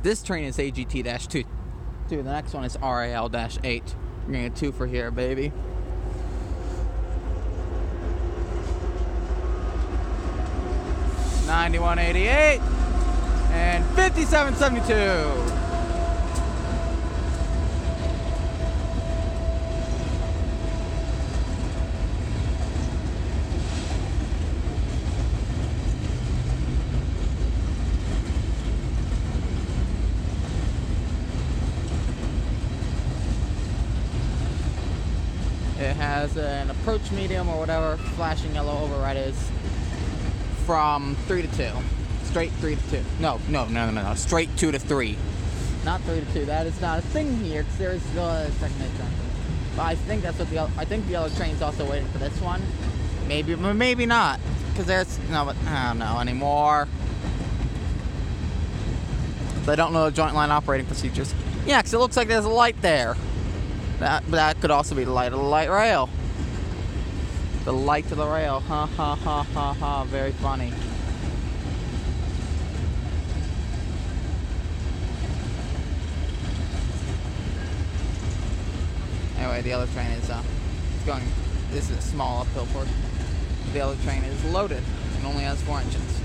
This train is AGT-2. The next one is RAL-8. We're getting a 2 for here, baby. $91.88 and $57.72. It has an approach medium or whatever flashing yellow override is from 3 to 2. Straight 3 to 2. No. Straight 2 to 3. Not 3 to 2. That is not a thing here because there is still a second extension. But I think that's what I think the other train's also waiting for this one. Maybe, but maybe not. Because there's but I don't know anymore. They don't know the joint line operating procedures. Yeah, because it looks like there's a light there. That could also be the light of the light rail. The light to the rail. Ha ha ha ha ha. Very funny. Anyway, the other train is going. This is a small uphill portion. The other train is loaded and only has 4 engines.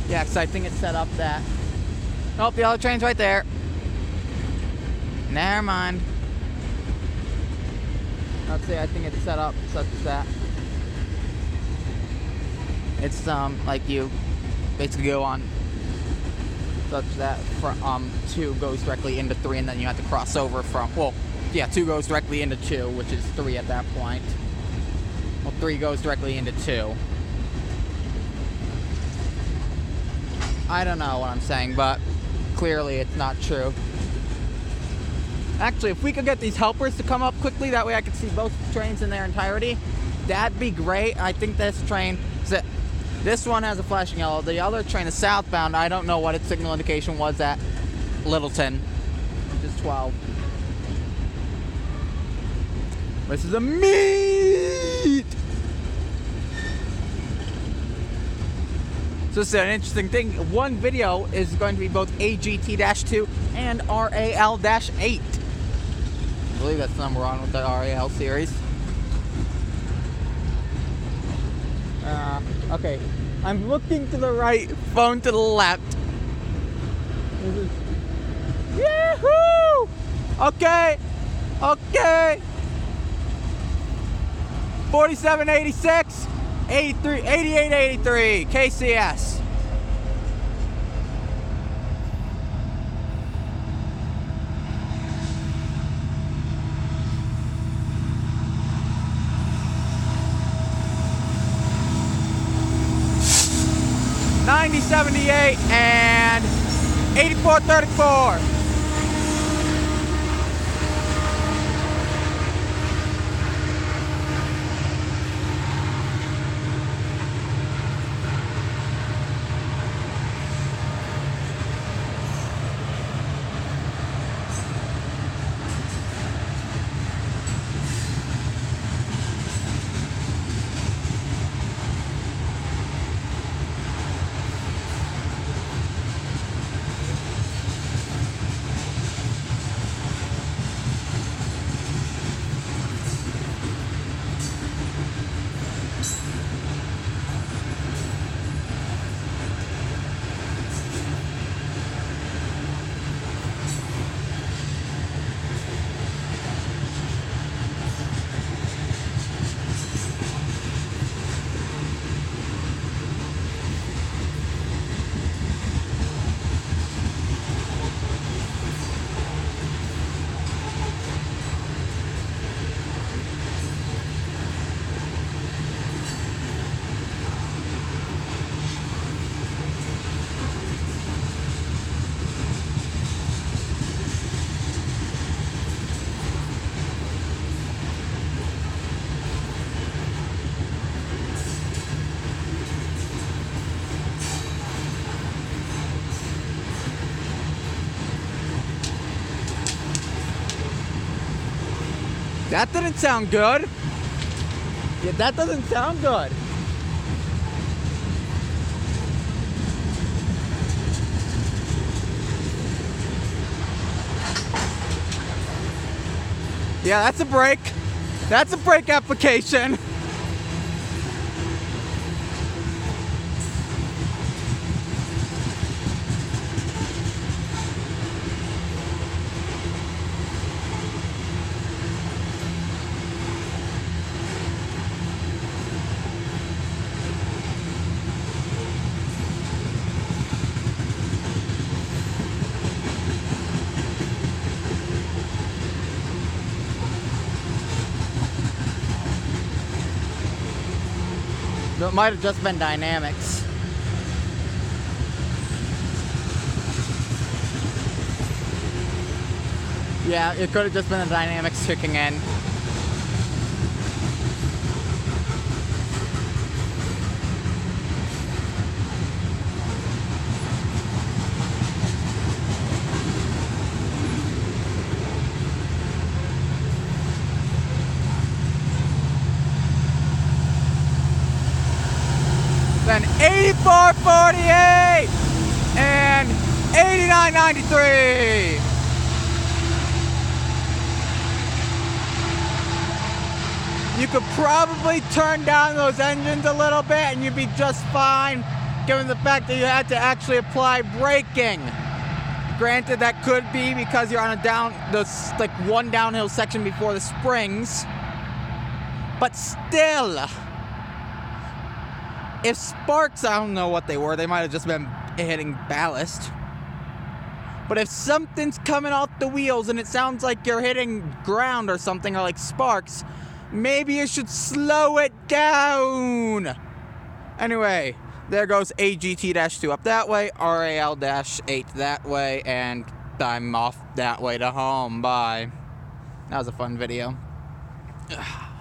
Yeah, because I think it's set up that... Nope, the other train's right there. Never mind. Let's see, I think it's set up such as that. It's like you basically go on such that 2 goes directly into 3 and then you have to cross over from... Well, yeah, 2 goes directly into 2, which is 3 at that point. Well, 3 goes directly into 2. I don't know what I'm saying, but clearly it's not true. Actually, if we could get these helpers to come up quickly, that way I could see both trains in their entirety, that'd be great. I think this train, this one has a flashing yellow. The other train is southbound. I don't know what its signal indication was at Littleton, which is 12. This is a meet! So this is an interesting thing. One video is going to be both AGT-2 and RAL-8. I believe that's the number one with the RAL series. Okay. I'm looking to the right, phone to the left. Yahoo! Okay. 4786. 8883 KCS. $90.78 and $84.34. That didn't sound good. Yeah, that doesn't sound good. Yeah, that's a brake. That's a brake application. It might have just been dynamics. Yeah, it could have just been the dynamics kicking in. Then 84.48 and 89.93. You could probably turn down those engines a little bit and you'd be just fine, given the fact that you had to actually apply braking. Granted, that could be because you're on like one downhill section before the springs, but still. If sparks, I don't know what they were. They might have just been hitting ballast. But if something's coming off the wheels and it sounds like you're hitting ground or something, or like sparks, maybe you should slow it down. Anyway, there goes AGT-2 up that way, RAL-8 that way, and I'm off that way to home. Bye. That was a fun video. Ugh.